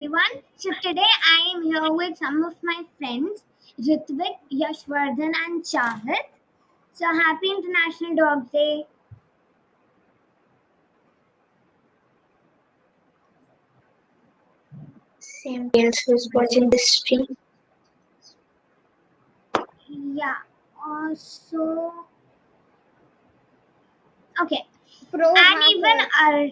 everyone. So today I am here with some of my friends, Ritvik, Yashvardhan, and Chahat. So happy International Dog Day. Same else who's watching this stream. Yeah. So okay, Pro and even hacker.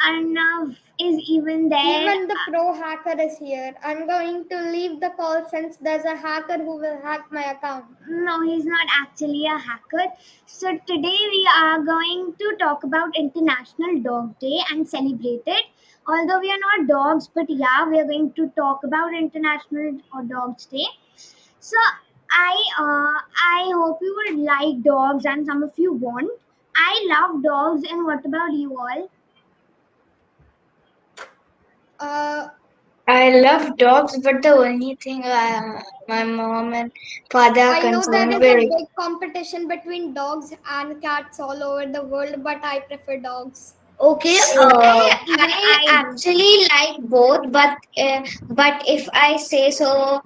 Arnav is even there. Even the pro hacker is here. I'm going to leave the call since there's a hacker who will hack my account. No, he's not actually a hacker. So today we are going to talk about International Dog Day and celebrate it. Although we are not dogs, but yeah, we are going to talk about International Dogs Day. So I hope you would like dogs, and some of you won't. I love dogs, and what about you all? Uh, I love dogs, but the only thing my mom and father are I know there concerned is a with. big competition between dogs and cats all over the world, but I prefer dogs. Okay, Even I I do. actually like both, but if I say so,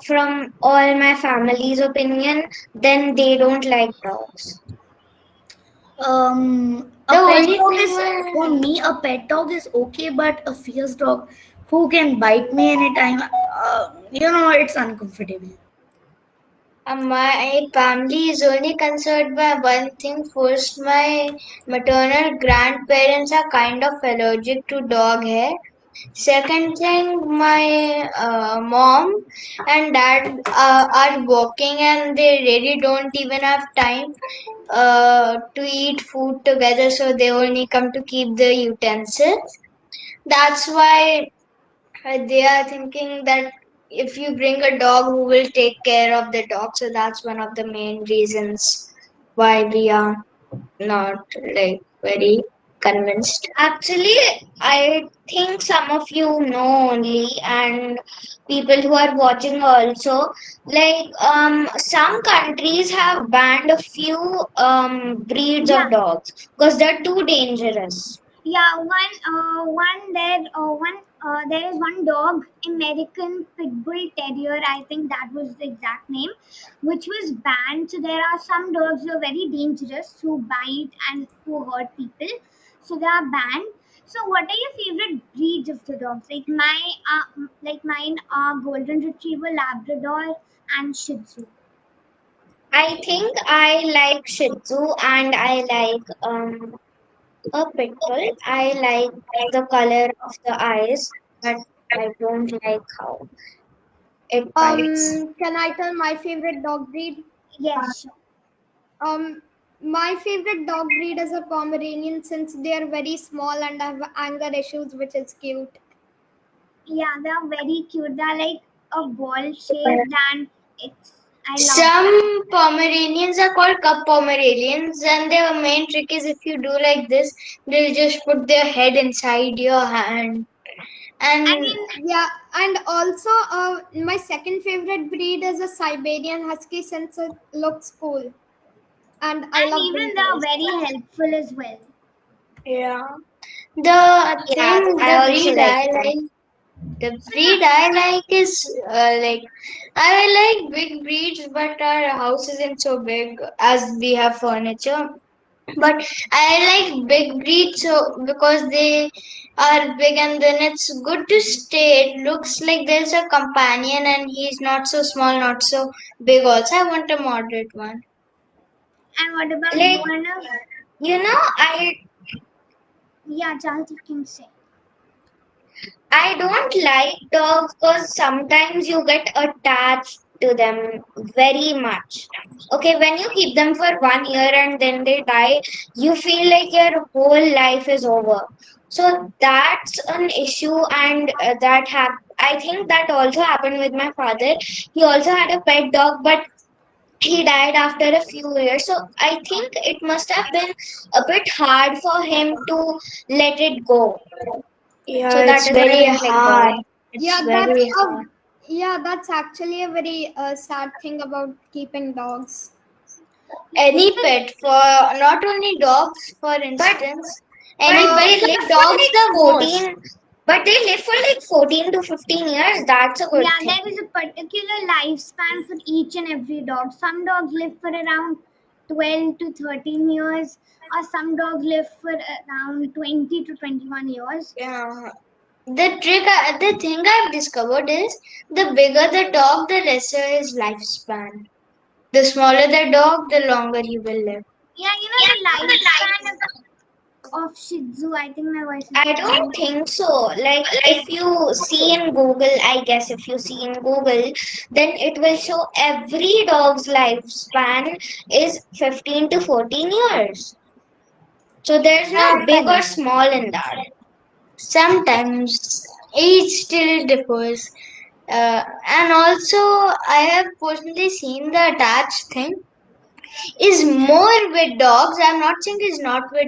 from all my family's opinion, then they don't like dogs. A The pet only dog thing is for me. A pet dog is okay, but a fierce dog who can bite me anytime, it's uncomfortable. my family is only concerned by one thing. First, my maternal grandparents are kind of allergic to dog hair. Second thing, my mom and dad are working and they really don't even have time to eat food together, so they only come to keep the utensils. That's why they are thinking that if you bring a dog, who will take care of the dog? So that's one of the main reasons why we are not like very convinced. Actually, I think some of you know only, and people who are watching also, like some countries have banned a few breeds Yeah, of dogs because they're too dangerous. yeah. There is one dog, American Pit Bull Terrier. I think that was the exact name, which was banned. So there are some dogs who are very dangerous, who bite and who hurt people. So they are banned. So what are your favorite breeds of the dogs? Like mine are Golden Retriever, Labrador, and Shih Tzu. I think I like Shih Tzu and I like a pit bull. I like the color of the eyes, but I don't like how it bites. Can I tell my favorite dog breed? Yes, sure. Um, my favorite dog breed is a Pomeranian since they are very small and have anger issues, which is cute. Yeah, they are very cute. They're like a ball shaped, and I love that. Some Pomeranians are called cup Pomeranians, and their main trick is if you do like this, they'll just put their head inside your hand. I And mean, Yeah, and also my second favorite breed is a Siberian Husky since it looks cool, and I and love even they are winters. very helpful as well. yeah, the Yeah, thing, I also like them. the So breed yeah, I like is like I like big breeds, but our house isn't so big as we have furniture. But I like big breeds so because they are big and then it's good to stay. It looks like there's a companion and he's not so small, not so big. Also, I want a moderate one. and what about you, Like Arnav? I Yeah, Charles, you can say. I don't like dogs because sometimes you get attached to them very much. Okay, when you keep them for 1 year and then they die, you feel like your whole life is over. So that's an issue, and I think that also happened with my father. He also had a pet dog, but he died after a few years. So I think it must have been a bit hard for him to let it go. So Yeah, that it's is why I very don't like hard. dogs. It's Yeah, very hard. that's actually a very sad thing about keeping dogs. Any Even pet, for not only dogs, for But instance, but any they pet, live like for dogs like the most. 14. But they live for like 14 to 15 years. That's a good Yeah, thing. there is a particular lifespan for each and every dog. Some dogs live for around 12 to 13 years, or some dogs live for around 20 to 21 years. Yeah. The thing I've discovered is the bigger the dog, the lesser his lifespan. The smaller the dog, the longer he will live. Yeah, you know the lifespan of Shih Tzu. I think my voice is I coming. don't think so. Like, if you see in Google, I guess if you see in Google, then it will show every dog's lifespan is 15 to 14 years. So there's no big or small in that. Sometimes age still differs. And also, I have personally seen the attached thing is more with dogs. I'm not saying it's not with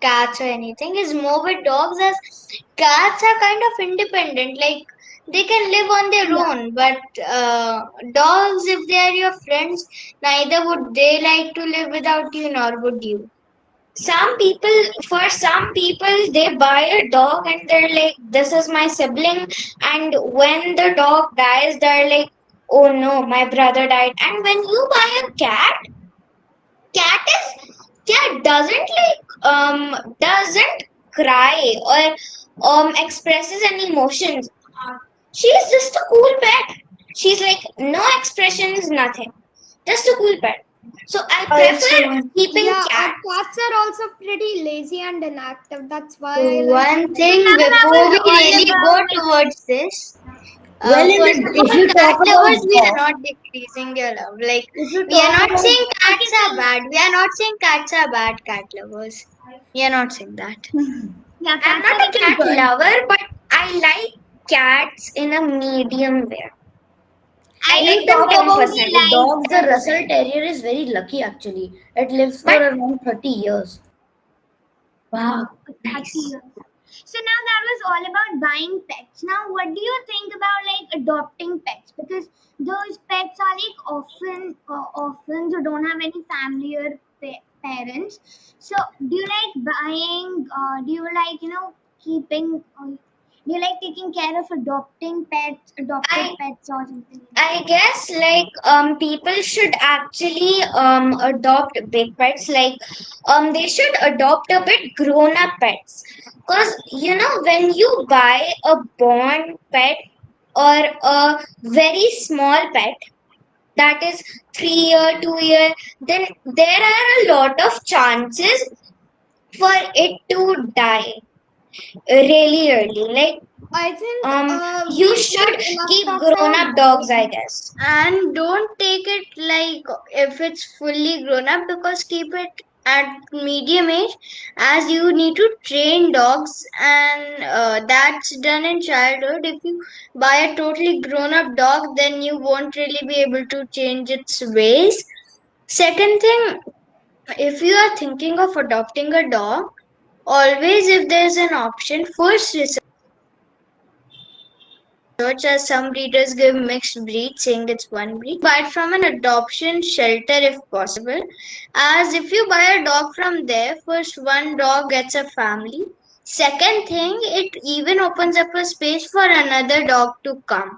cats or anything. It's more with dogs, as cats are kind of independent. Like, they can live on their Yeah, own. But dogs, if they are your friends, neither would they like to live without you, nor would you. For some people, they buy a dog and they're like, this is my sibling. And when the dog dies, they're like, oh no, my brother died. And when you buy a cat doesn't doesn't cry or expresses any emotions. She's just a cool pet. She's like, no expressions, nothing, just a cool pet. So I prefer keeping Yeah, cats. cats are also pretty lazy and inactive. That's why I like One so them. thing now that before we was all really go about. towards this, Well, first of if all, you cat talk lovers, about we are dogs, not decreasing your love. Like, if you we are talk not about saying Okay, cats are so bad. We are not saying cats are bad cat lovers. We are not saying that. yeah, I'm cats not are a little cat good. lover, but I like cats in a medium way. I I if you like them talk about especially like. dogs, the Russell Terrier is very lucky actually. It lives for but around 30 years. wow, Wow, 30 nice. years. So now that was all about buying pets. Now, what do you think about like adopting pets? Because those pets are like orphans who don't have any family or parents. So, do you like buying? Do you like keeping? Do you like taking care of adopting pets, adopted I pets, or something like that? I guess like people should actually adopt big pets. Like they should adopt a bit grown up pets. Cause when you buy a born pet or a very small pet that is 3 year, 2 year, then there are a lot of chances for it to die really early. Like I think you we have should enough keep talked grown about up dogs, I dogs. guess. And don't take it like if it's fully grown up, because keep it at medium age, as you need to train dogs, and that's done in childhood. If you buy a totally grown up dog, then you won't really be able to change its ways. Second thing, if you are thinking of adopting a dog, always, if there's an option, first research, as some breeders give mixed breeds, saying it's one breed. Buy it from an adoption shelter if possible. As if you buy a dog from there, first one dog gets a family. Second thing, it even opens up a space for another dog to come.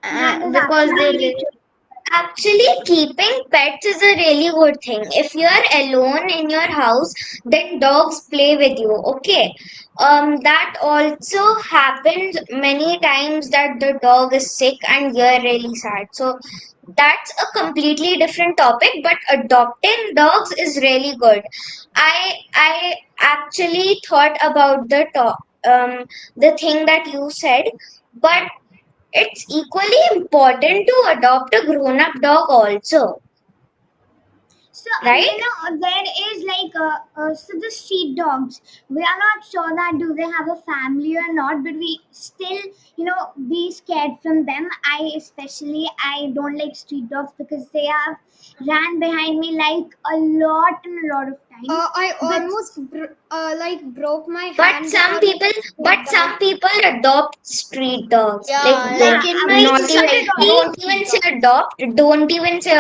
That is Because they absolutely live. true. Actually, keeping pets is a really good thing. If you are alone in your house, then dogs play with you. Okay. That also happens many times that the dog is sick and you're really sad. So that's a completely different topic. But adopting dogs is really good. I actually thought about the thing that you said, but it's equally important to adopt a grown up dog also, So, right? there is like so the street dogs. We are not sure that do they have a family or not, but we still, be scared from them. I don't like street dogs because they have ran behind me like a lot and a lot of times. I But almost like broke my But hand some because of people, a but street dog. some people adopt street dogs. Like, Yeah, yeah, like don't in my we not even should society, adopt. don't street even say dog. adopt. Don't even say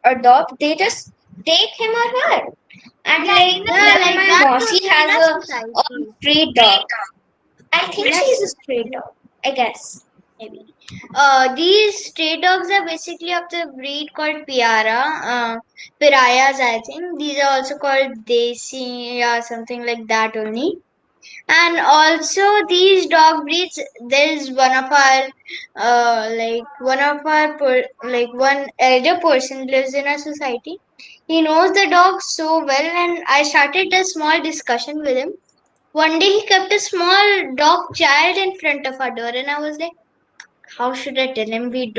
adopt. They just take him or her. And Yeah, like Yeah, even like my that Mossy only in has a a society. street dog. I think she's a Next, stray dog. I guess. Maybe. These stray dogs are basically of the breed called Pariahs, I think. These are also called Desi or something like that only. And also these dog breeds, there is one elder person lives in our society. He knows the dog so well, and I started a small discussion with him. One day he kept a small dog child in front of our door, and I was like, how should I tell him we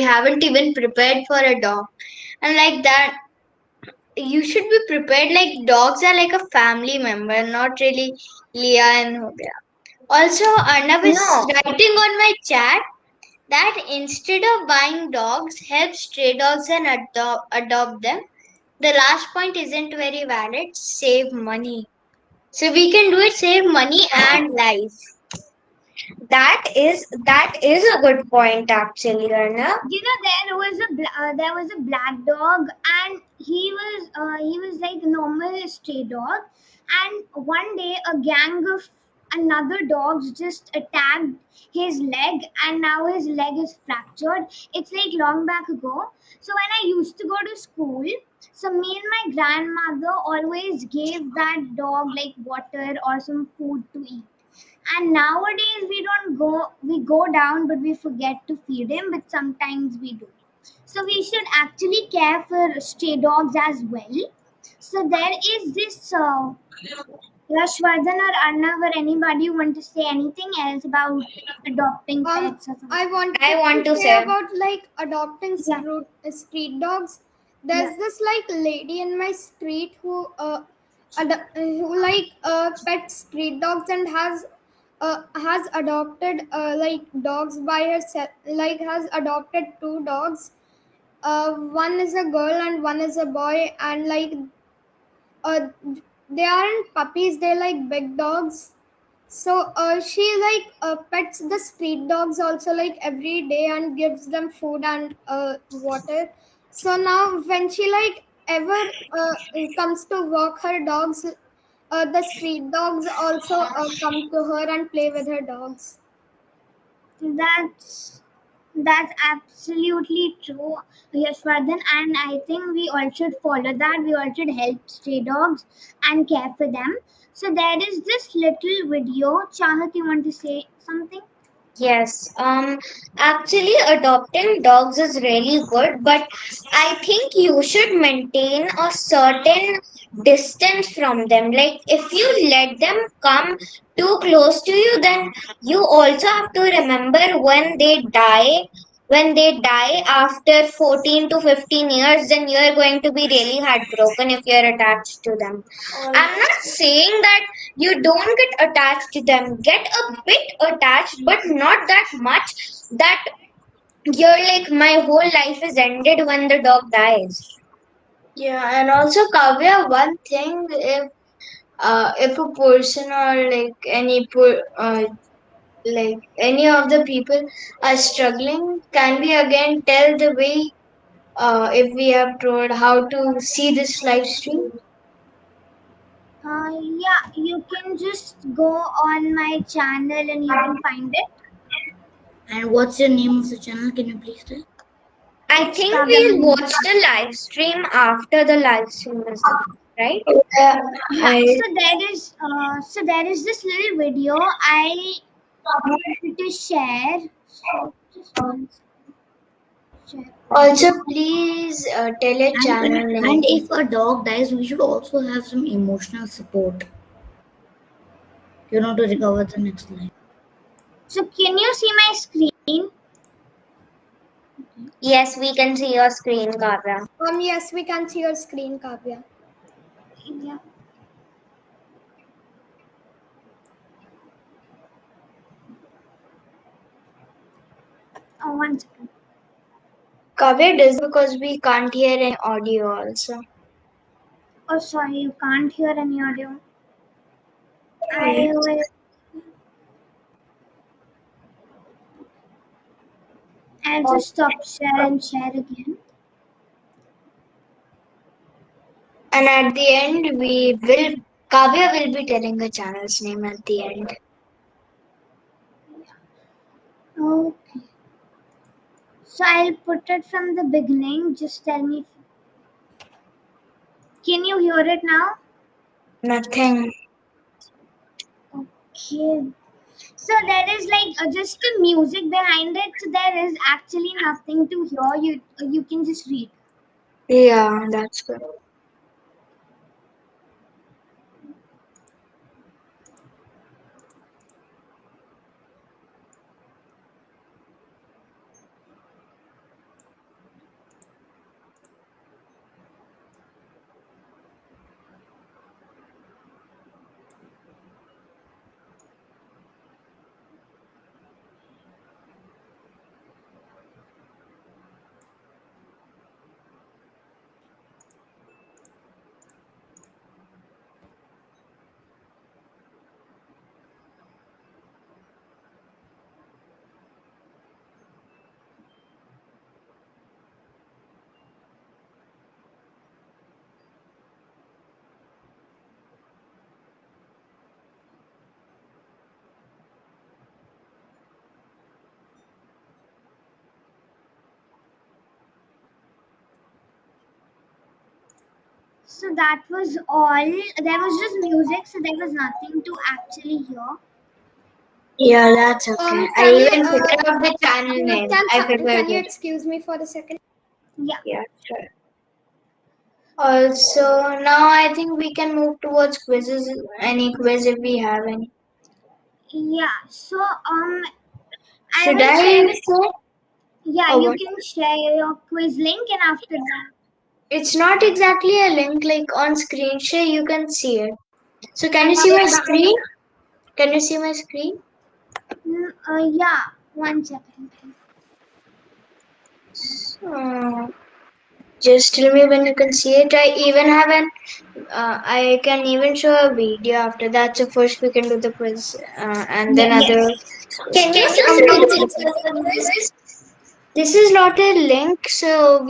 haven't even prepared for a dog? And like that, you should be prepared. Like dogs are like a family member, not really Leah and Hobia. Also, Arnav is No, writing on my chat that instead of buying dogs, help stray dogs and adopt them. The last point isn't very valid. Save money. So we can do it, save money and life. that is a good point actually, Arnav. There was a black dog, and he was like a normal stray dog. And one day a gang of another dogs just attacked his leg, and now his leg is fractured. It's like long back ago. So when I used to go to school, so me and my grandmother always gave that dog like water or some food to eat. And nowadays we go down, but we forget to feed him, but sometimes we do. So we should actually care for stray dogs as well. So there is this Rashvardhan or Arnav or anybody want to say anything else about adopting pets or I something? wanted I to want to say say, about like adopting Yeah, street dogs. yeah. There's this like lady in my street who like pets street dogs and has adopted like dogs by herself. Like has adopted two dogs. One is a girl and one is a boy, and like uh, they aren't puppies. They're like big dogs. So she like pets the street dogs also like every day and gives them food and water. So now when she like ever comes to walk her dogs, the street dogs also come to her and play with her dogs. That's absolutely true, Yashvardhan, and I think we all should follow that. We all should help stray dogs and care for them. So there is this little video. Chahat, you want to say something? yes, actually, adopting dogs is really good, but I think you should maintain a certain distance from them. Like, if you let them come too close to you, then you also have to remember when they die after 14 to 15 years, then you are going to be really heartbroken if you're attached to them. I'm not saying that you don't get attached to them. Get a bit attached, but not that much that you're like, my whole life is ended when the dog dies. Yeah, and also Kavya, one thing, if a person or like any of the people are struggling, can we again tell the way, if we have told how to see this live stream? Yeah, you can just go on my channel and you can find it. And what's your name of the channel? Can you please tell? I It's think Kavya we'll Mohindroo. watch the live stream after the live stream is done, right? Yeah, Yeah, I so there is this little video I wanted to share. So just one second. Share also video. please tell your channel And name. if a dog dies, we should also have some emotional support, to recover the next life. So can you see my screen? Yes, we can see your screen, Kavya. Yes, we can see your screen, Kavya. Yeah. Oh, one second. Kavya does because we can't hear any audio also. Oh, sorry, you can't hear any audio. I will. I'll just stop share and share again. And at the end, Kavya will be telling the channel's name at the end. So I'll put it from the beginning. Just tell me. Can you hear it now? Nothing. Okay. So there is like just the music behind it. So there is actually nothing to hear. You can just read. Yeah, that's good. So that was all. There was just music, so there was nothing to actually hear. Yeah, that's okay. I Can you even figured out the channel name. I figured can you it. excuse me for a second? Yeah, Yeah, sure. Also, now I think we can move towards quizzes. Any quiz if we have any. yeah. So I Should will I share. say? Yeah, Or you what? can share your quiz link, and after that, It's not exactly a link like on screen share, you can see it. So can you see after my that, screen? Can you see my screen? yeah. 1 second. Uh, just tell me when you can see it. I can even show a video after that. So first we can do the quiz, and then Yes. other Can you questions. just What repeat is the quiz? This is not a link, so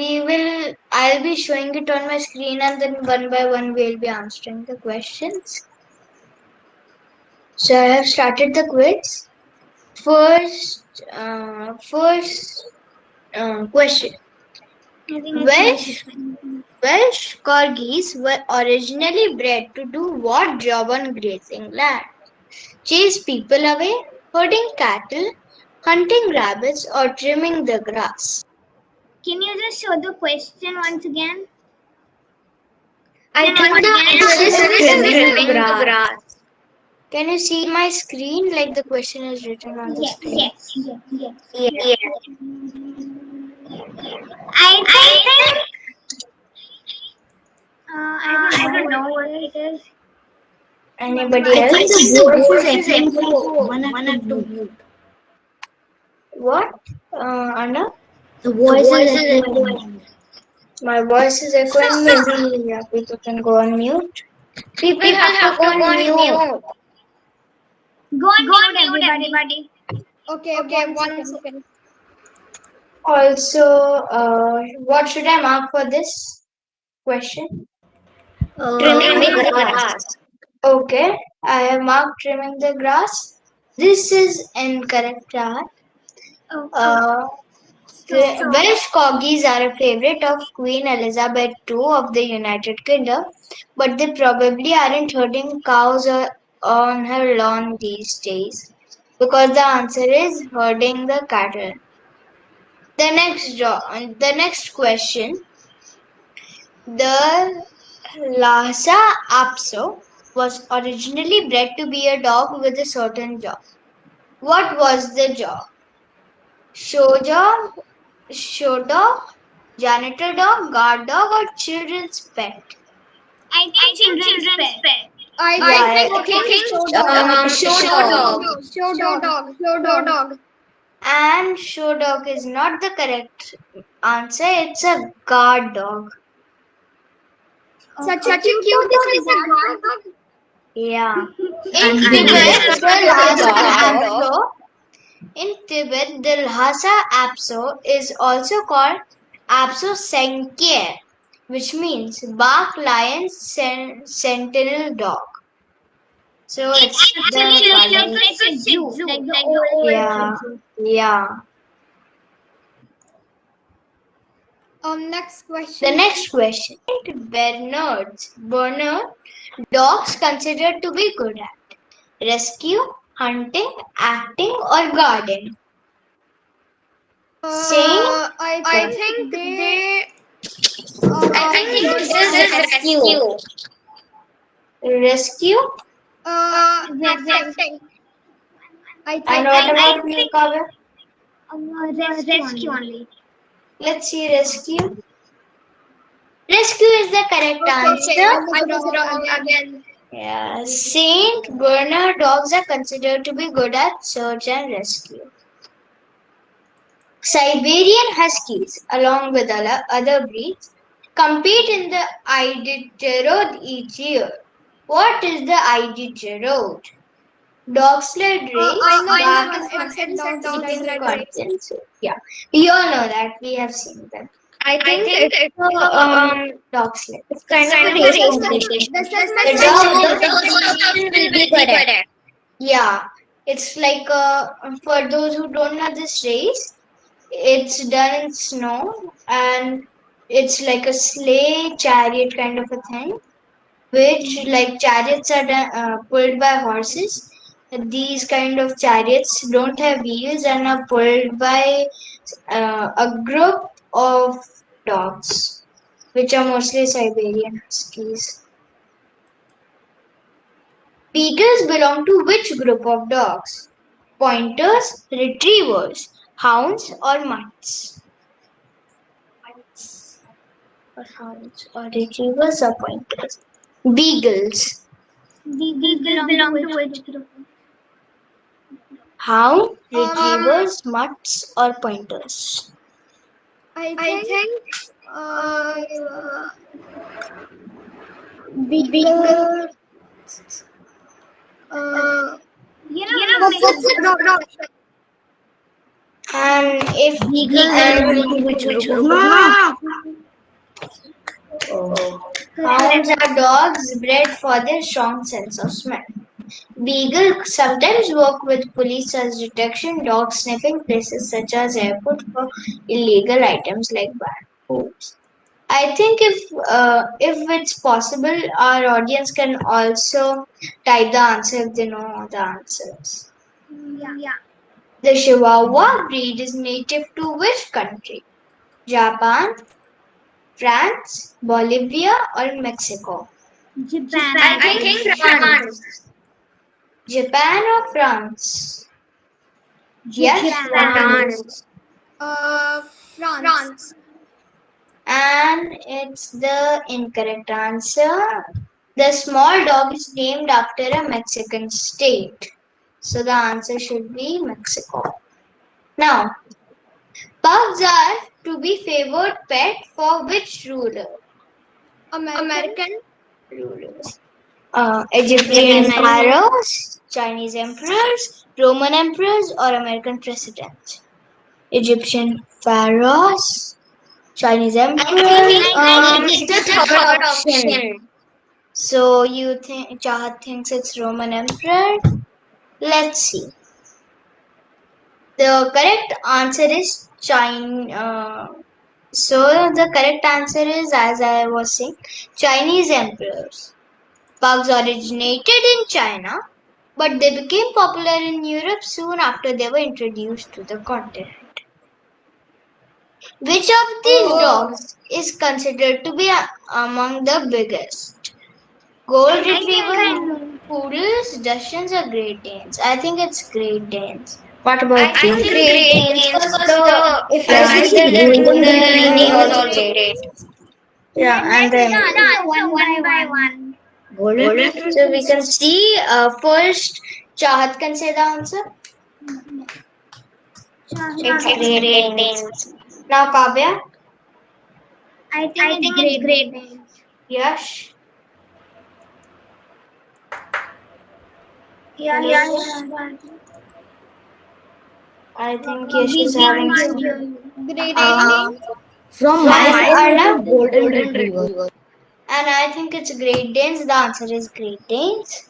I'll be showing it on my screen, and then one by one we'll be answering the questions. So I have started the quiz. First question. I think it's Welsh necessary. Welsh corgis were originally bred to do what job on grazing land? Chase people away, herding cattle, hunting rabbits, or trimming the grass? Can you just show the question once again? I think the answer Answer is is trimming the trimming the grass. grass. Can you see my screen like the question is written on the Yes. screen? Yes. Yeah. I I think. think I don't I know don't what know it what is. it is. Anybody I else? think the The voice is voice is echoing, echoing, so so one have one to have to mute. mute. What? Anna? The The voice is voice is echoing. echoing. My voice is echoing. Maybe yeah, people can go on mute. People People have to have go to go on on mute. mute. Go on Go mute, on mute, everybody. everybody. Okay, Okay, one one second. second. Also, what should I mark for this question? Trimming Trimming the the grass. grass. Okay, I have marked trimming the grass. This is incorrect, Rahat. Okay. Uh, So Welsh corgis are a favorite of Queen Elizabeth II of the United Kingdom, but they probably aren't herding cows on her lawn these days because the answer is herding the cattle. The next question. The Lhasa Apso was originally bred to be a dog with a certain job. What was the job? Show dog, show dog, janitor dog, guard dog, or children's pet? I I think think children's children's pet. pet. I Yeah, think I think show dog. show show dog. dog. Show dog. Show Show dog. dog. And show dog is not the correct answer. It's a guard dog. Such a Such a cute cute dog is dog a is a guard guard dog. dog. Yeah. In In And In the Tibet, Tibet, Tibet, the the the Lhasa Lhasa Lhasa Apso Apso Apso In Tibet, the Lhasa Apso is also called Apso Senkier, which means bark lion sentinel dog. So It it's actually the looks color. like a Shih Tzu, like the like the old old Yeah, Shih Tzu. yeah. Next The question. next question. Bernard dogs considered to be good at? Rescue, hunting, acting, or guarding? Saint I I think think they they. uh, I think they this is rescue. Rescue? acting. I And think. what about you, Kavya? Rescue only. Let's see rescue. Rescue is the correct Okay, answer. I was wrong again. Yeah, Saint Bernard dogs are considered to be good at search and rescue. Siberian Huskies, along with other breeds, compete in the Iditarod each year. What is the Iditarod? Dog sled I race, know this barking one. It's a dog sled eating race. contest. Yeah, you all know that. We have seen them. I I think think it's it's a dog sled. It's kind it's of a kind of a race This race is competition. this is my The competition. second dog The dog dog sled sled race. will be correct. Yeah, it's like for those who don't know this race, it's done in snow and it's like a sleigh chariot kind of a thing, which like chariots are pulled by horses. These kind of chariots don't have wheels and are pulled by a group of dogs, which are mostly Siberian Huskies. Beagles belong to which group of dogs? Pointers, retrievers, hounds, or mutts? Or hounds, or retrievers, or pointers? Beagles. Beagles belong to which group? Hound, Um, retrievers, mutts, or pointers? I I think think uh, beagle. beagle. Uh, Mix What's it. the dog? and if Beagles belong to which group? Ma! Oh. hounds are dogs bred for their strong sense of smell. Beagles sometimes work with police as detection dogs sniffing places such as airports for illegal items like bad foods. I think if it's possible, our audience can also type the answer if they know the answers. Yeah. The Chihuahua breed is native to which country? Japan, France, Bolivia, or Mexico? Japan, I I think think. France. Japan or France? Yes, Japan. France. France. And it's the incorrect answer. The small dog is named after a Mexican state. So the answer should be Mexico. Now, pugs are to be favored pet for which ruler? American. Rulers. Egyptian pharaohs, Chinese emperors, Roman emperors, or American presidents? Egyptian pharaohs, Chinese emperors. I think It's it's the the third third option. option. So you think Chahat thinks it's Roman emperor? Let's see. The correct answer is China. So the correct answer is, as I was saying, Chinese emperors. Pugs originated in China, but they became popular in Europe soon after they were introduced to the continent. Which of these Oh, dogs is considered to be among the biggest? Gold I think Retriever, I know. Poodles, Dachshunds, or Great Danes? I think it's Great Danes. What I about you? think Great Great Danes, Danes because because the if Yeah, I I see think the Golden lining lining Retriever. is also also great. great. Yeah, and Let's then answer one by one. Golden so we Retriever. can see first Chahat can say the answer. It's It's Great Great Danes. Danes. Now Kavya, I think I it's think it's Great Great. Dane. Yash, Yeah, Yash. yeah. I think Yash is We having can't some. hear you. Great Uh, Dane. From and my side, it Arnav, is Golden Retriever. and I think it's Great Danes. The answer is Great Danes.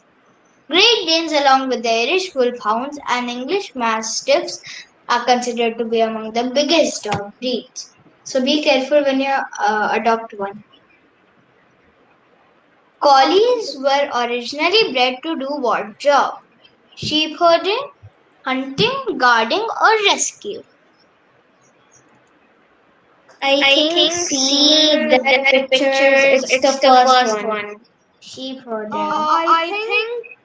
Great Danes, along with the Irish Wolfhounds and English Mastiffs, are considered to be among the biggest dog breeds. So be careful when you adopt one. Of Collies were originally bred to do what job? Sheep herding, hunting, guarding, or rescue? I I think think seeing seeing their their pictures, pictures, it's it's the the first first one. one. Sheep herding. I think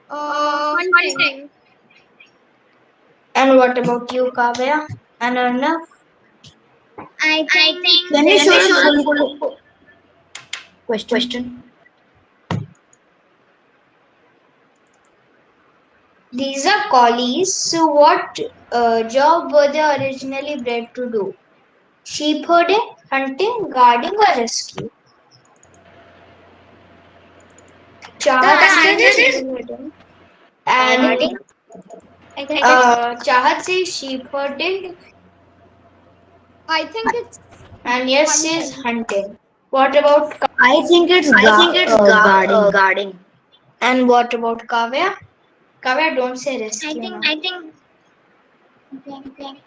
hunting. And what about you, Kavya and Arnav? I I think think Can you can show you the show the full full question? These are collies. So, what job were they originally bred to do? Sheep herding, hunting, guarding, or rescue? The Chahat answer says is sheep herding. And guarding, I guess. Chahat says sheep herding, I think it's and Yes says hunting. hunting. What about I think it's I think it's guarding. guarding. and what about Kavya? Kavya, don't say I rescue think now. I think okay.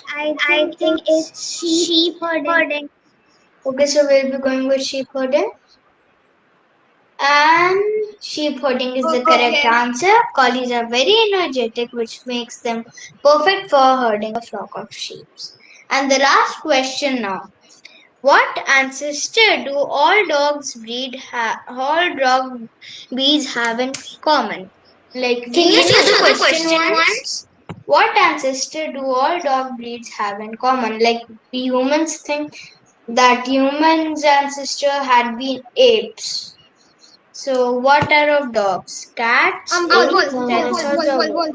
I I think think it's it's sheep sheep herding. herding. Okay, so we'll be going with sheep herding. And sheep herding is the correct answer. Collies are very energetic, which makes them perfect for herding a flock of sheep. And the last question now. What ancestor do all dog breeds have in common? Like Can we'll you read show the the question question once. once? What ancestor do all dog breeds have in common? Like we humans think that humans' ancestor had been apes. So what are of dogs? Cats, apes, dinosaurs, or wolf?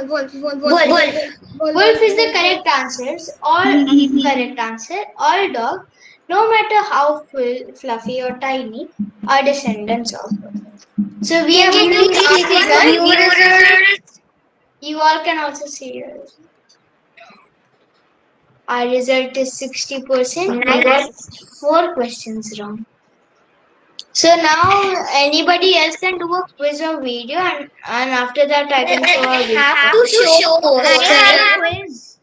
Wolf. Wolf. Wolf is the correct answer. All correct answer. All dogs, no matter how fluffy or tiny, are descendants of wolf. So we Can have you released please the see the result. view results? You all can also see yours. Our result is 60%. We got Nice. 4 questions wrong. So now anybody else can do a quiz or video, and after that I can show a We video. have to show I have a poster. quiz.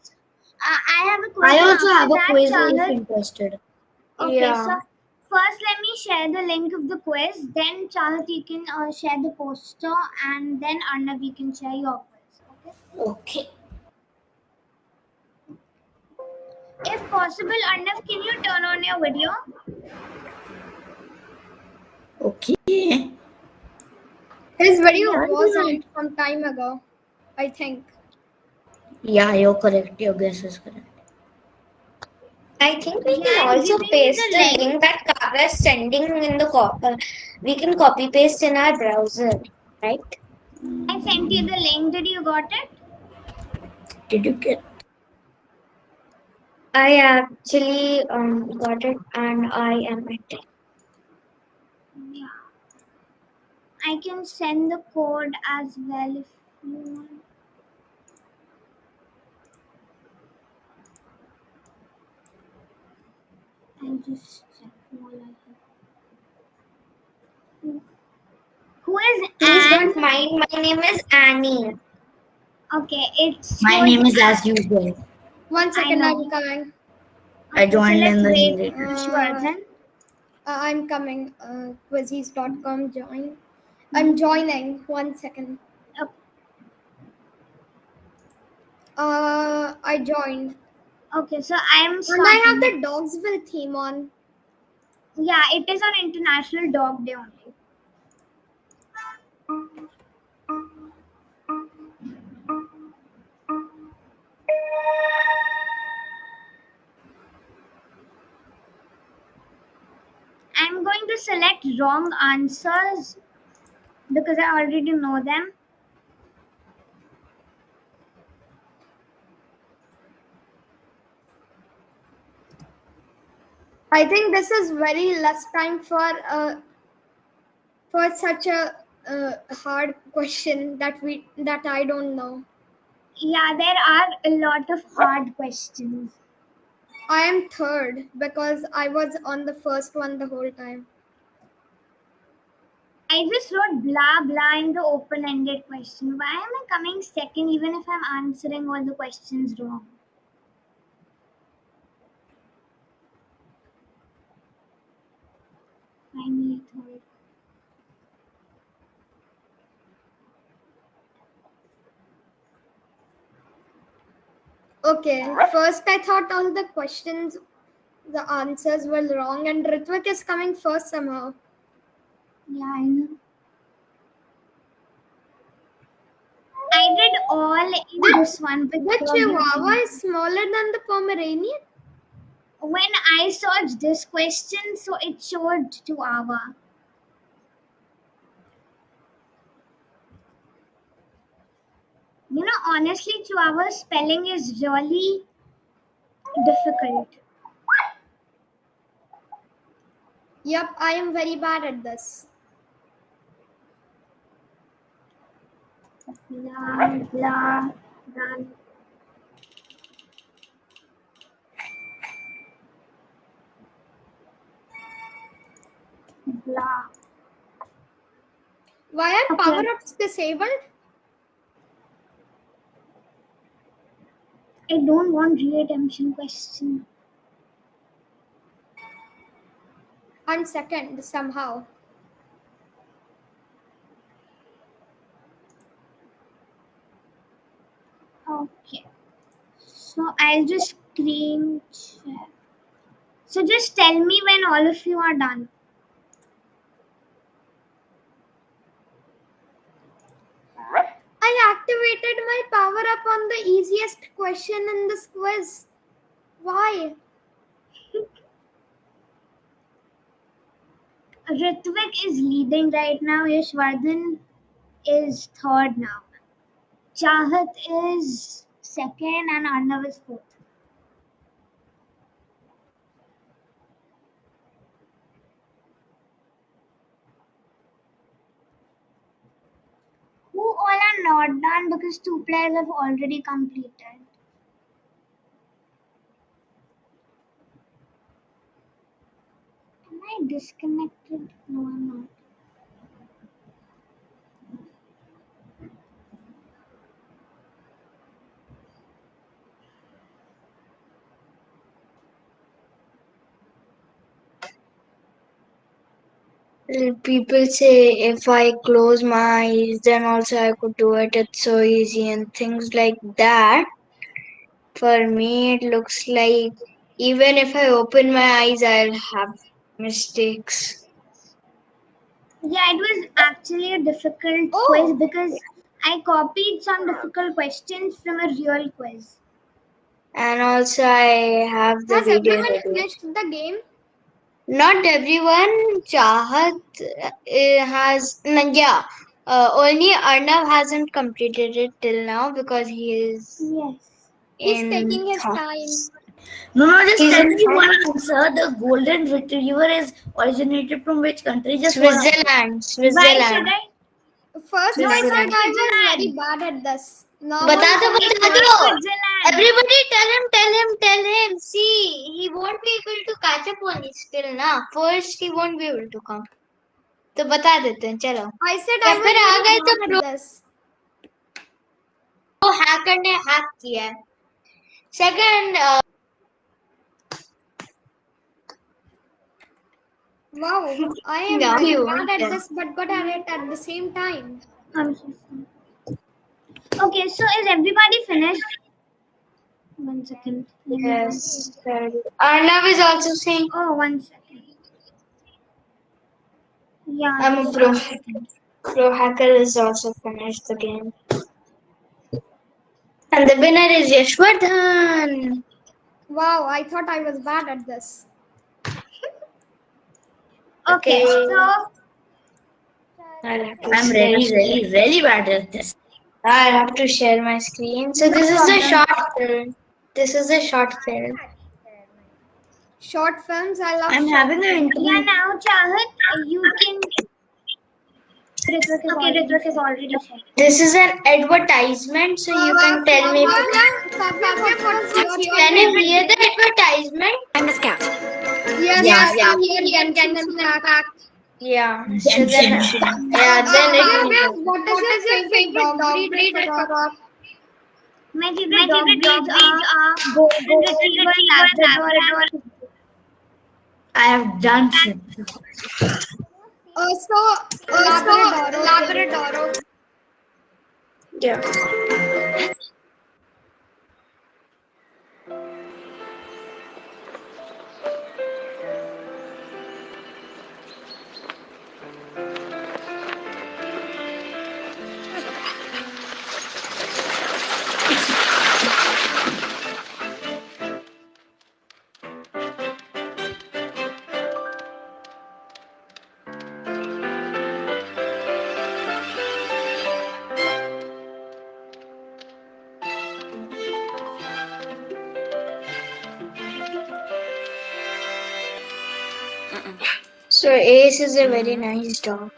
I have a quiz, I and also after have a that, quiz if Chahat. interested. Okay, Yeah. so first let me share the link of the quiz. Then Chahat, you can share the poster, and then Arnav, you can share your quiz. Okay. Okay. If possible, Arnav, can you turn on your video? Okay. His video Yeah. was on some time ago, I think. Yeah, you're correct. Your guess is correct. I think we Yeah, can I'm also giving you paste the the link. link that Kavya is sending in the we can copy paste in our browser, right? I sent you the link. Did you got it? Did you get? I actually got it and I am at it. Yeah. I can send the code as well if you want. I just check while I have. Who is Please Anne? don't mind. My name is Annie. Okay, it's My who's name is as Anne. usual. One I second, I'm know. coming. I Okay, so joined let's in the wait Hindi. for Shvardhan. I'm coming. Quizzes.com join. I'm joining. One second. Okay, I joined. okay, so I'm And I have starting. the Dogsville theme on. Yeah, it is on International Dog Day only. I'm going to select wrong answers because I already know them. I think this is very less time for such a hard question that I don't know. Yeah, there are a lot of hard questions. I am third because I was on the first one the whole time. I just wrote blah blah in the open ended question. Why am I coming second even if I'm answering all the questions wrong? I need third. Okay, first I thought all the questions, the answers were wrong, and Ritvik is coming first somehow. Yeah, I know. I did all in this one, but The Chihuahua is smaller than the Pomeranian? when I searched this question, so it showed Chihuahua. You know, honestly, Chihuahua spelling is really difficult. Yup, I am very bad at this. Blah, blah, blah, blah. Why are Okay. power-ups disabled? I don't want re-attention question. I'm second somehow. Okay. So I'll just screen share. So just tell me when all of you are done. I activated my power-up on the easiest question in this quiz. Why? Ritvik is leading right now. Yashvardhan is third now. Chahat is second and Arnav is fourth. Who all are not done because two players have already completed? Am I disconnected? No, I'm not. People say if I close my eyes, then also I could do it. It's so easy and things like that. For me, it looks like even if I open my eyes, I'll have mistakes. Yeah, it was actually a difficult quiz because I copied some difficult questions from a real quiz. And also, I have the Has video everyone ready. finished the game? Not everyone. Chahat has, yeah. Only Arnav hasn't completed it till now because he is Yes. He's in taking his thought. time. No, just He's tell in me one answer. The golden retriever is originated from which country? Just one answer. Switzerland. Why should Switzerland. I? First, No, I it's said not Switzerland. I was very Switzerland. bad at this. Now बता I'm दो very It's बता not दो. Switzerland. Everybody tell him. See, he won't be able to catch up on it still ना. First he won't be able to come. तो बता देते हैं चलो. I said या I फिर आ गए was तो very bad at this. Pro hacker ने हैक किया है. Second, Wow, I am no, very you bad won't at tell. this but good at it at the same time. I'm so sorry. Okay, so is everybody finished? 1 second. Let me go. Yes. Arnav is also saying Oh, 1 second. Yeah, I'm a just pro. 1 second. Pro hacker is also finished the game. And the winner is Yashwardhan. Wow, I thought I was bad at this. Okay, so I'll have to I'm share. really bad at this. I'll have to share my screen. So no this is the problem. short film. This is the short film. Short films, I love I'm short having an films. Yeah, internet. now Chahat, you can. Okay, Ritvik is already Shared. This is an advertisement, so you can tell me. Kavya, what's your Can you favorite? hear the advertisement? I'm a scout. Yes, Yeah, I hear Genshin Impact. Yeah. So then, yeah, then it will Kavya, go. what is your favorite dog breed? I forgot. My favorite dog breeds are Golden Retriever, Labrador, and Pit Bull. I have done Shih Tzu. So So Labrador, okay. Labrador. Yeah. So Ace is a very nice dog.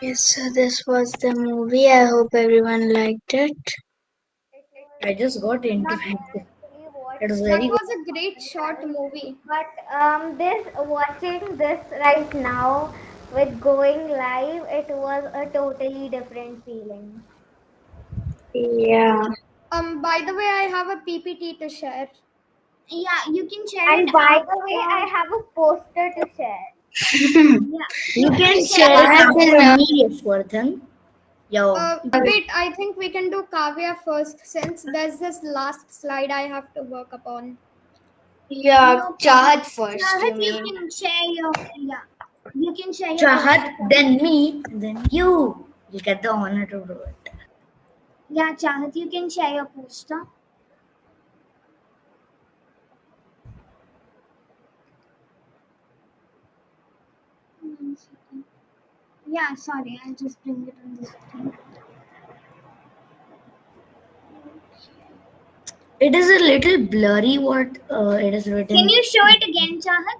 Yes, so this was the movie. I hope everyone liked it. I just got into Not it. actually It was watched That very it, good. was a great short movie. but this watching this right now with going live, it was a totally different feeling. Yeah. By the way, I have a PPT to share. Yeah, you can share it And by the way, I after. have a poster to share. Yeah, You you can can share share it it I have after been. me, Yashwardhan. Yo, Wait, I think we can do Kavya first since there's this last slide I have to work upon. Yeah, no problem. Chahat first, Chahat, you you mean? can share your, yeah, you can share your Chahat, poster first. then me, then you. You get the honor to do it. Yeah, Chahat, you can share your poster. One second. Yeah, sorry, I'll just bring it on the screen. It is a little blurry what it is Can written. you show it again, Chahat?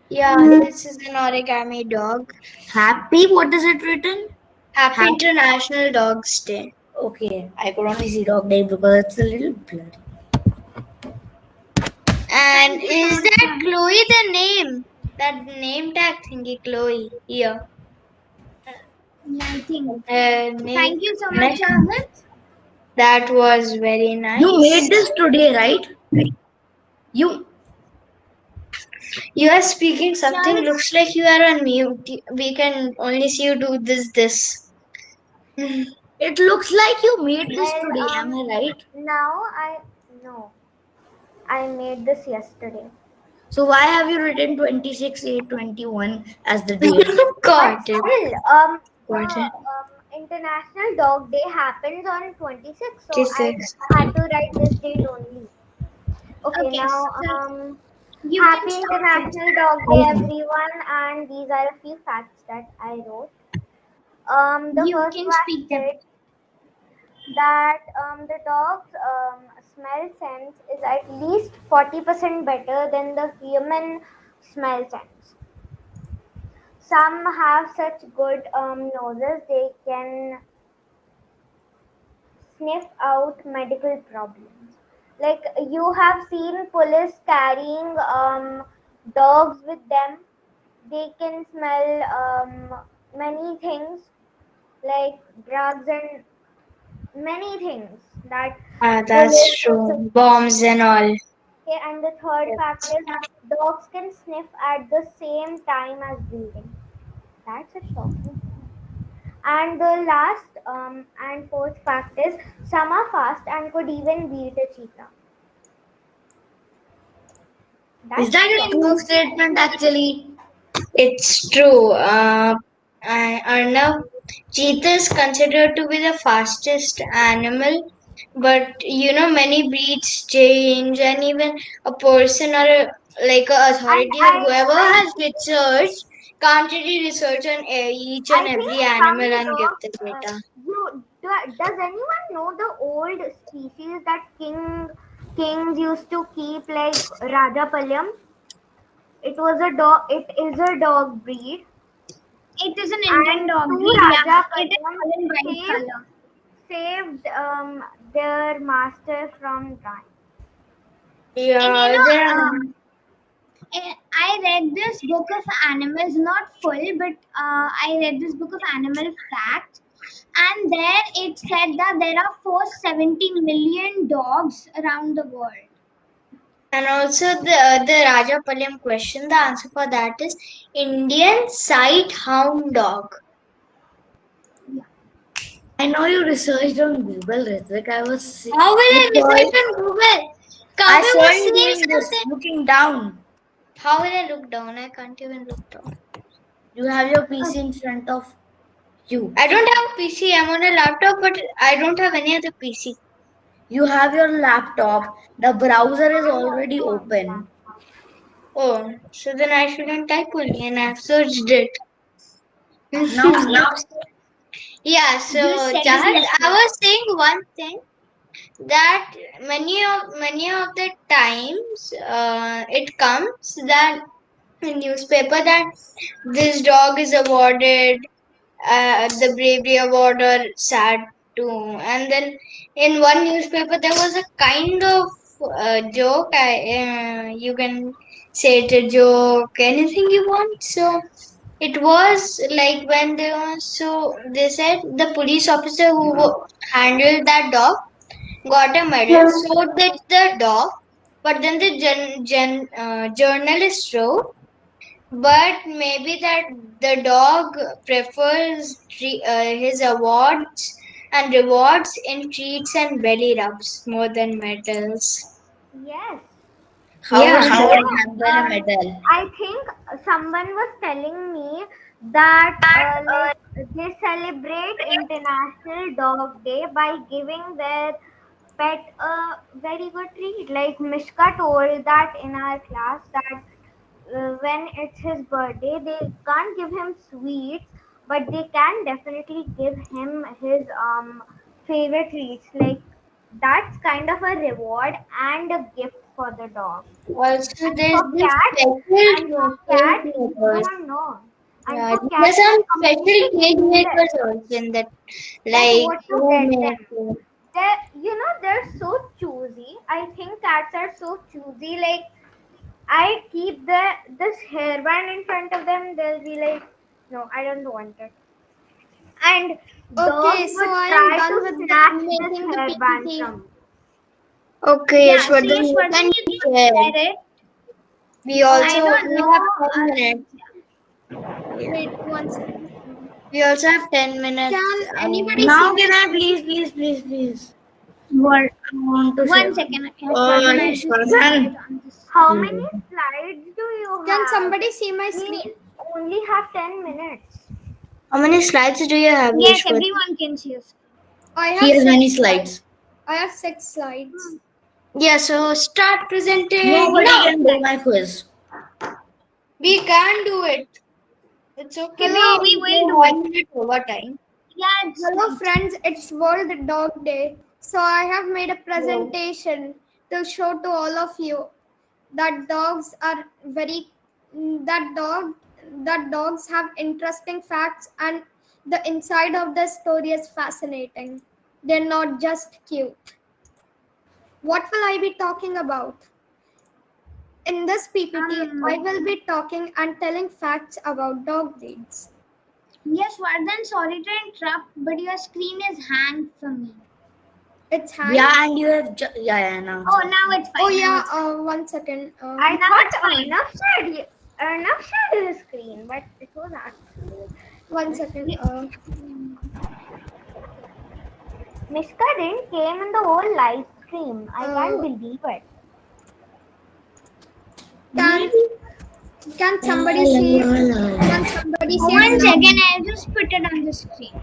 Yeah, this is an origami dog. Happy, what is it written? Happy Happy. International Dogs Day. Okay, I could only see dog name because it's a little blurry. And Thank you so is much, that Chahat. Chloe the name? That name tag thingy, Chloe. Here. Yeah, I think. Name. Thank you so much, Chahat. That was very You nice. made this today, right? You. You are speaking something. Chahat, Looks like you are on mute. We can only see you do this. It looks like you made this Well, today. Am I right? now I no, I made this yesterday. So why have you written 26/8/21 as the date? But Got it. still, the Got it. International Dog Day happens on 26th, so This I is. had to write this date only. Okay, okay, now so you can Happy start with. International Dog Day, everyone, and these are a few facts that I wrote. The You first can fact speak them. said that the dog's smell sense is at least 40% better than the human smell sense. Some have such good noses they can sniff out medical problems. Like you have seen police carrying dogs with them. They can smell many things like drugs and many things that Ah, police. that's true. Bombs and all. Okay, and the third fact is dogs can sniff at the same time as breathing. That's a shocking. And the last and fourth fact is some are fast and could even beat a cheetah. Is That's that a shocking. true statement actually? It's true. Arnav, cheetah is considered to be the fastest animal, but many breeds change, and even a person or like a And authority or whoever I has think researched can't really research on each and I think every some animal and give dogs. the data. Does anyone know the old species that kings used to keep like Rajapalyam? It was a dog. It is a dog breed, It is an Indian and dog two breed. Yeah, it is Rajapalyam all in white saved color. saved their master from dying. And Yeah, there are. I read this book of animals, not full, but I read this book of animal facts, and there it said that there are 470 million dogs around the world. And also the Raja Palyam question, the answer for that is Indian sight hound dog. Yeah. I know you researched on Google, Ritvik. How will I I saw research it. on Google? I Kavya saw was you saying doing this, something. looking down. How will I look down? I can't even look down. You have your PC in front of you. I don't have a PC. I'm on a laptop, but I don't have any other PC. You have your laptop. The browser is I'm already also on the open. laptop. Oh, so then I shouldn't type only, and I've searched it. Now look. Yeah. So You said it Chahat, I yesterday. was saying one thing that many of the times it comes that in newspaper that this dog is awarded the bravery award or sad too, and then in one newspaper there was a kind of joke. You can say it a joke, anything you want. So it was like when they said the police officer who handled that dog got a medal, so did the dog. But then the journalist wrote, but maybe that the dog prefers his awards and rewards in treats and belly rubs more than medals. Yes. How Yeah, will You dog know, handle a medal? I think someone was telling me that like they celebrate International Dog Day by giving their pet a very good treat. Like Mishka told that in our class that when it's his birthday, they can't give him sweets, but they can definitely give him his favorite treats like That's kind of a reward and a gift for the dog. Also, And there's for this cats, special and for cage cats, makers. no. And Yeah, for there's cats, some they're special completely cage clueless. makers also in that, Like like what to get homemade. them. They're so choosy. I think cats are so choosy. Like I keep this hairband in front of them, they'll be like, no, I don't want it. And Okay, dogs so would I am try done to with snatch this making the hairband PPT. from me. Okay, Yeah, so Yashwardhan, you Yashwardhan, can you can share. share it. We I also don't we know. have 10 minutes. Yeah. Wait 1 second. We also have 10 minutes. Can anybody see Now my can I screen? please? What I want to say? One second, Oh, Yashwardhan, I'll just put it Shwardhan. on the screen. How many slides do you Can have? somebody see my We screen? only have 10 minutes. How many slides do you have, Yes, Yashwardhan? everyone can see us. I He have has many six slides. slides. I have 6 slides. Yeah, so start presenting Nobody now. can do my quiz. We can do it. It's okay. No, we We will go do it. 1 minute overtime. Yeah, it's Hello fine. friends, it's World Dog Day. So I have made a Wow. presentation to show to all of you that dogs are very that dog that dogs have interesting facts and the inside of the story is fascinating. They're not just cute. What will I be talking about? In this PPT, I Um, will be talking and telling facts about dog breeds. yes, Vardhan, sorry to interrupt, but your screen is hanged for me. It's hanged. Yeah, and you have yeah, now it's Oh, okay. now it's Oh fine. Now yeah, it's fine. 1 second. I now thought enough shared, enough shared the screen, but it was actually 1 second. you, Mishka didn't came in the whole live stream. I can't Uh, believe it. can can La, somebody la, see? la, la. Can somebody see it One now? second, I'll just put it on the screen.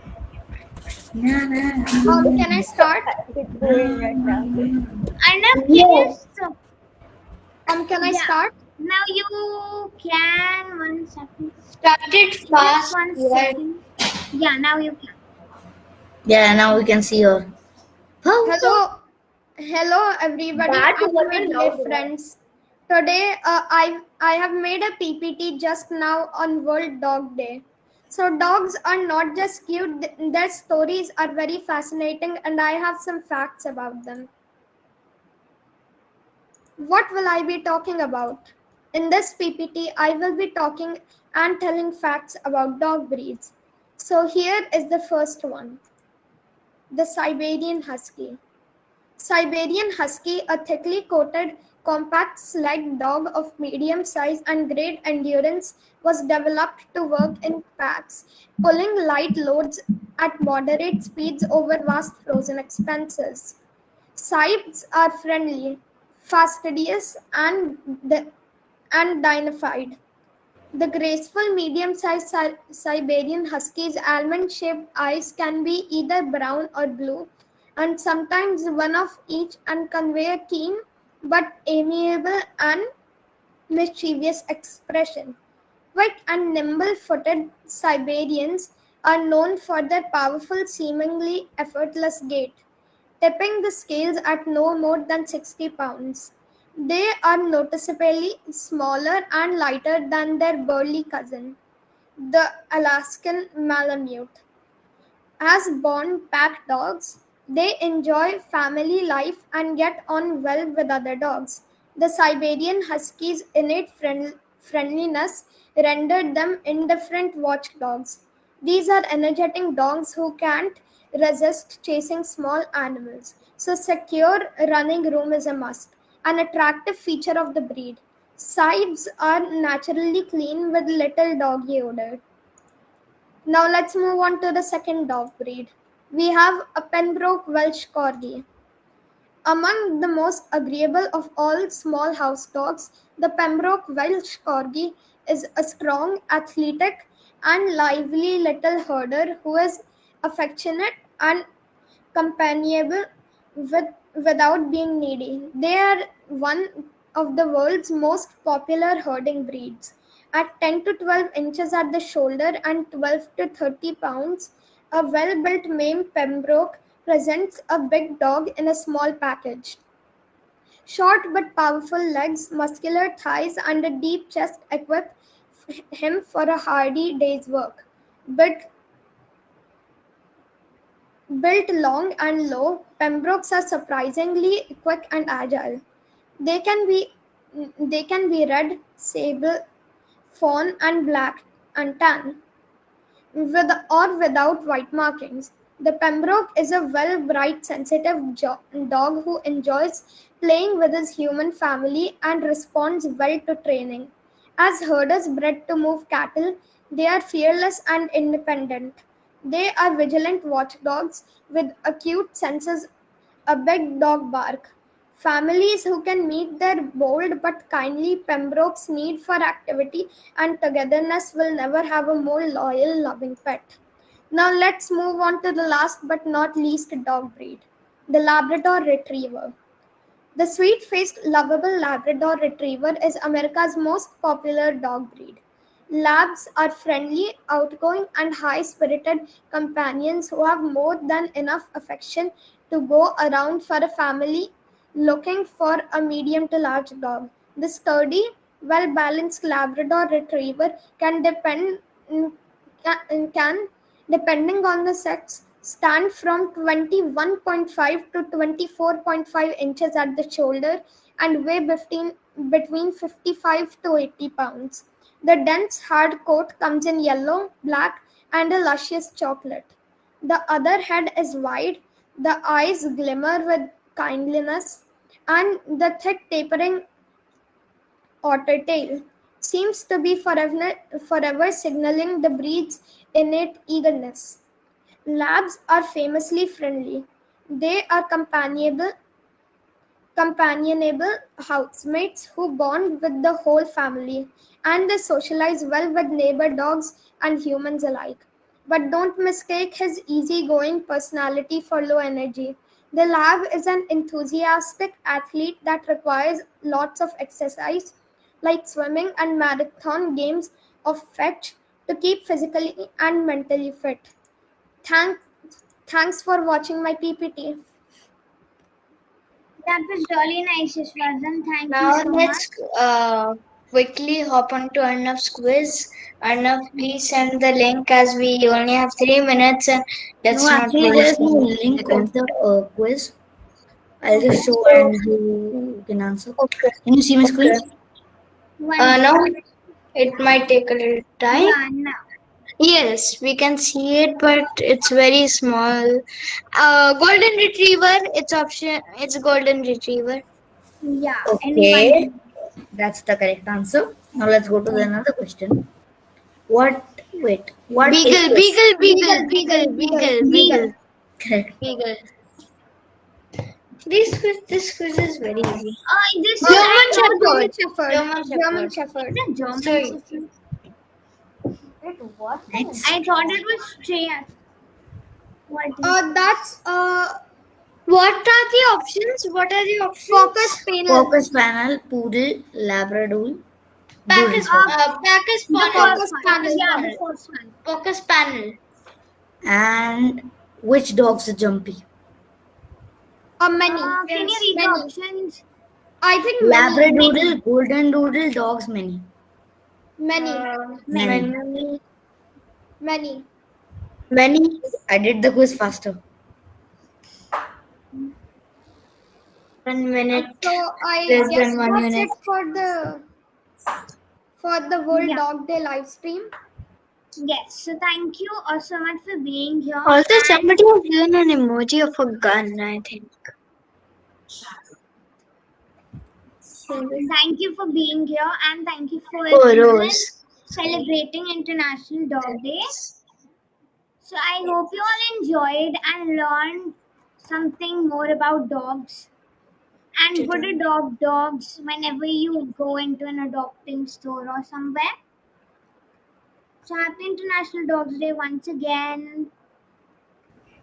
Na, na, Can I start? It's doing it now. Arnab, can you? Yes. Can I Yeah. start? Now you can. One second. Started Just fast. one Yes. second. Yeah, now you can. Yeah, now we can see your photo. Hello, everybody, That and my wasn't dear loud enough. friends. Today, I have made a PPT just now on World Dog Day. So dogs are not just cute; their stories are very fascinating, and I have some facts about them. What will I be talking about? In this PPT, I will be talking and telling facts about dog breeds. So here is the first one: the Siberian Husky. Siberian Husky, a thickly coated, compact sled dog of medium size and great endurance, was developed to work in packs, pulling light loads at moderate speeds over vast frozen expanses. Sibes are friendly, fastidious, and dignified. The graceful medium-sized Siberian Husky's almond-shaped eyes can be either brown or blue, and sometimes one of each, and convey a keen but amiable and mischievous expression. Quick and nimble-footed Siberians are known for their powerful, seemingly effortless gait, tipping the scales at no more than 60 pounds. They are noticeably smaller and lighter than their burly cousin, the Alaskan Malamute. As born pack dogs, they enjoy family life and get on well with other dogs. The Siberian Husky's innate friendliness rendered them indifferent watchdogs. These are energetic dogs who can't resist chasing small animals, so secure running room is a must, an attractive feature of the breed. Sibes are naturally clean with little doggy odor. Now let's move on to the second dog breed. We have a Pembroke Welsh Corgi. Among the most agreeable of all small house dogs, the Pembroke Welsh Corgi is a strong, athletic, and lively little herder who is affectionate and companionable without being needy. They are one of the world's most popular herding breeds. At 10 to 12 inches at the shoulder and 12 to 30 pounds, a well built Maine Pembroke presents a big dog in a small package. Short but powerful legs, muscular thighs, and a deep chest equip him for a hardy day's work. Built, built long and low, Pembrokes are surprisingly quick and agile. They can be they can be red, sable, fawn, and black and tan, with or without white markings. The Pembroke is a well bred, sensitive dog who enjoys playing with his human family and responds well to training. As herders bred to move cattle, they are fearless and independent. They are vigilant watchdogs with acute senses, a big dog bark. Families who can meet their bold but kindly Pembroke's need for activity and togetherness will never have a more loyal, loving pet. Now let's move on to the last but not least dog breed, the Labrador Retriever. The sweet faced, lovable Labrador Retriever is America's most popular dog breed. Labs are friendly, outgoing, and high spirited companions who have more than enough affection to go around for a family looking for a medium to large dog. The sturdy, well balanced Labrador Retriever can, depending on the sex, stand from 21.5 to 24.5 inches at the shoulder and weigh between 55 to 80 pounds. The dense hard coat comes in yellow, black, and a luscious chocolate. The other head is wide, the eyes glimmer with kindliness, and the thick tapering otter tail seems to be forever signaling the breed's innate eagerness. Labs are famously friendly. They are companionable housemates who bond with the whole family, and they socialize well with neighbor dogs and humans alike. But don't mistake his easygoing personality for low energy. The lab is an enthusiastic athlete that requires lots of exercise, like swimming and marathon games of fetch, to keep physically and mentally fit. Thank, Thanks for watching my PPT. That was really nice, Ishwardhan. Thank you Now so much. let's quickly hop on to Arnav's quiz. Arnav, please send the link as we only have 3 minutes and No, let's not actually, waste there's no the link time. of the quiz. I'll just show So, and you can answer. okay, Can you see my okay. screen? One No, minute. it might take a little time. Yeah, now. Yes, we can see it, but it's very small. Golden retriever. It's option. It's golden retriever. Yeah, anyone Okay, can. that's the correct answer. Now let's go to the another question. What? Wait. What is Beagle, this? beagle, beagle, Beagle, beagle, beagle, beagle, beagle, beagle. beagle, Correct. beagle. This quiz is very easy. This is, German I thought, Shepherd. German Shepherd. German German Shepherd. Shepherd. it's a German Sorry. Shepherd. Next. I thought it was stray. What is That's What are the options? What are the Cocker options? Spaniel. Cocker Spaniel, Poodle, Labrador, Doodle Packus, Dog. Packus the Panel. Cocker first one? Packus Spaniel. Yeah, the Panel. first one. Packus Panel. And which dog's are jumpy? Many. Can you Yes, read the many. options? I think many. Labradoodle, Golden Doodle, dogs many. Many. Many. Many. Many. Many. Many. I did the quiz faster. 1 minute. So I Less guess than one that's minute. it for the World Yeah. Dog Day live stream. Yes. So thank you so much for being here, Also, and somebody has given an emoji of a gun, I think. thank you for being here, and thank you for Oh, even Rose. celebrating International Dog Day. So I hope you all enjoyed and learned something more about dogs and good adopt dogs whenever you go into an adopting store or somewhere. So happy International Dogs Day once again.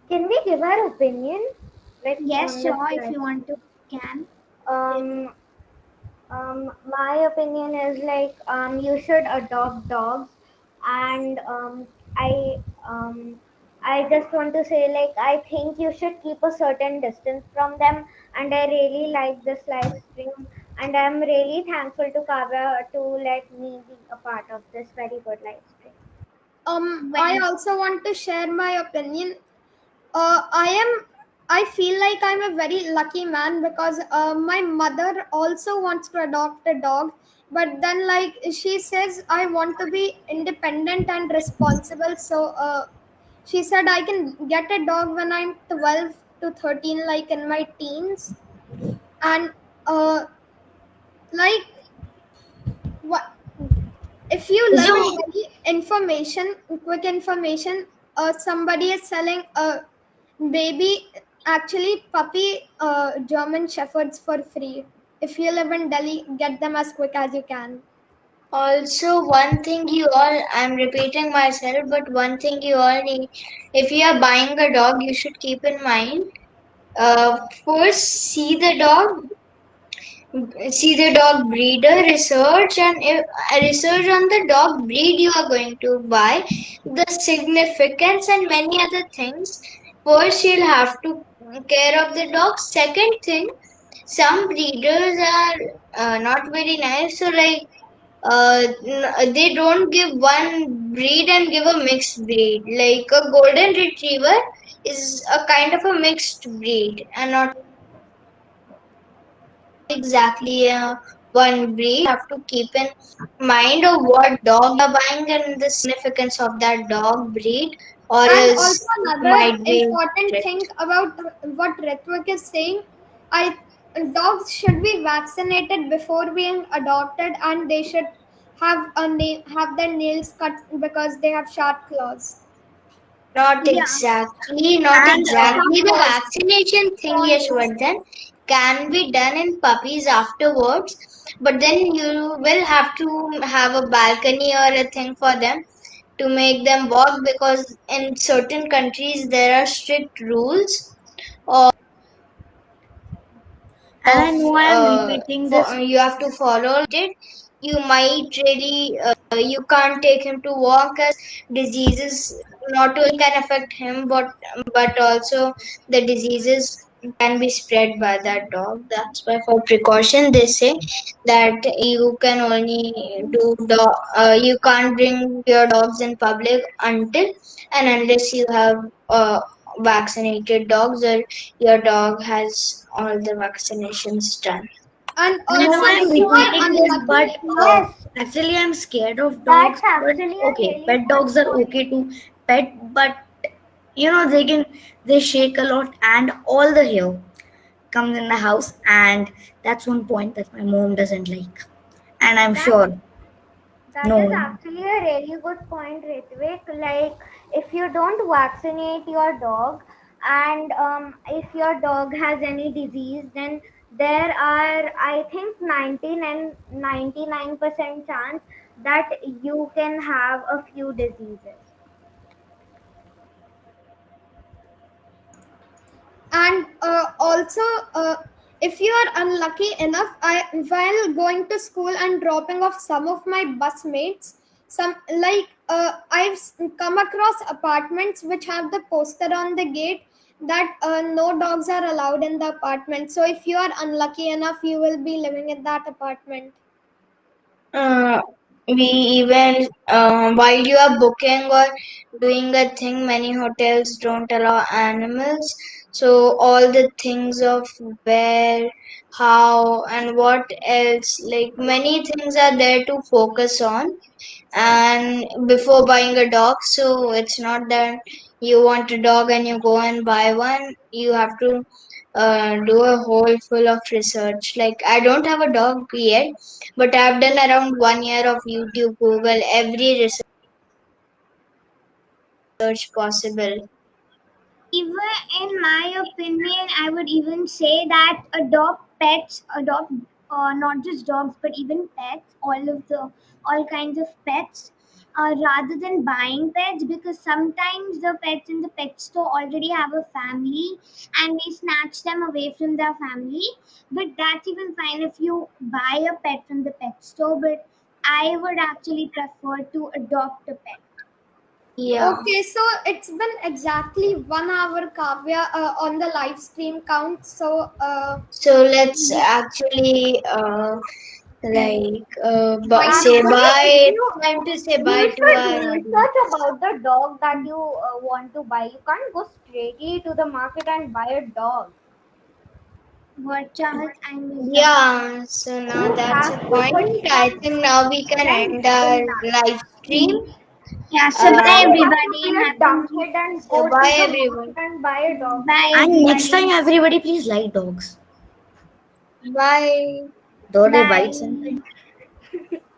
Can we give our opinion like Yes, on this sure, if live you want stream? to, can. Um, my opinion is like you should adopt dogs, and I I just want to say, like, I think you should keep a certain distance from them. And I really like this live stream. And I'm really thankful to Kavya to let me be a part of this very good live stream. I Well, also want to share my opinion. I feel like I'm a very lucky man because my mother also wants to adopt a dog, but then like she says I want to be independent and responsible. So she said I can get a dog when I'm 12 to 13, like in my teens, and uh, like what if you live in So Delhi, information, quick information, somebody is selling a baby, actually puppy German shepherds for free. If you live in Delhi, get them as quick as you can. Also, one thing you all, I'm repeating myself, but one thing you all need, if you are buying a dog, you should keep in mind, first see the dog breeder, research, and if, research on the dog breed you are going to buy, the significance and many other things. First, you'll have to care of the dog. Second thing, some breeders are not very nice, so like they don't give one breed and give a mixed breed. Like a golden retriever is a kind of a mixed breed and not exactly one breed. Have to keep in mind of what dog you're buying and the significance of that dog breed, or And else also it another might be important thing strict. about what Ritvik is saying, I dogs should be vaccinated before being adopted, and they should have their nails cut because they have sharp claws. Not yeah, exactly, not and exactly. some The paws, vaccination thing, paw nails. Yashwardhan, can be done in puppies afterwards, but then you will have to have a balcony or a thing for them to make them walk because in certain countries there are strict rules and I of know I am repeating for this. you have to follow it. You might really you can't take him to walk as diseases not only can affect him but also the diseases can be spread by that dog. That's why for precaution they say that you can only you can't bring your dogs in public until and unless you have vaccinated dogs or your dog has all the vaccinations done. And I know also, And I'm if if you you are are, repeating this, unlucky but enough, yes, actually I'm scared of that's dogs. But actually a okay, really pet good dogs are point. okay to pet, but they shake a lot, and all the hair comes in the house, and that's one point that my mom doesn't like, and I'm That sure That no is one. actually a really good point, Ritvik. Like, if you don't vaccinate your dog, and if your dog has any disease, then there are, I think, 99% chance that you can have a few diseases. and also if you are unlucky enough, I while going to school and dropping off some of my bus mates, some like come across apartments which have the poster on the gate that no dogs are allowed in the apartment. So if you are unlucky enough, you will be living in that apartment. Uh, we even while you are booking or doing a thing, many hotels don't allow animals. So all the things of where, how, and what else, like many things are there to focus on and before buying a dog. So it's not that you want a dog and you go and buy one. You have to do a whole full of research. Like I don't have a dog yet, but I've done around 1 year of YouTube, Google, every research possible. Even in my opinion, I would even say that adopt not just dogs but even pets, all kinds of pets, rather than buying pets, because sometimes the pets in the pet store already have a family and they snatch them away from their family. But that's even fine if you buy a pet from the pet store. But I would actually prefer to adopt a pet. Yeah. Okay, so it's been exactly 1 hour, Kavya, on the live stream count. So, So let's Yeah. actually say Actually, if bye. you It's time to say you bye to should our audience. research about the dog that you want to buy. You can't go straightly to the market and buy a dog. What, Chahat? I missed that. Yeah, so now You that's have a to put point. I some think now we can sense end our in that. live stream. Yeah, so you bye don't Uh, have to everybody. be a Happy New dumbhead and so go to bye the everyone. market and buy a dog. Bye And next time, everybody. everybody, please like dogs, Bye. though they bite Bye. sometimes.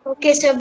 Okay, so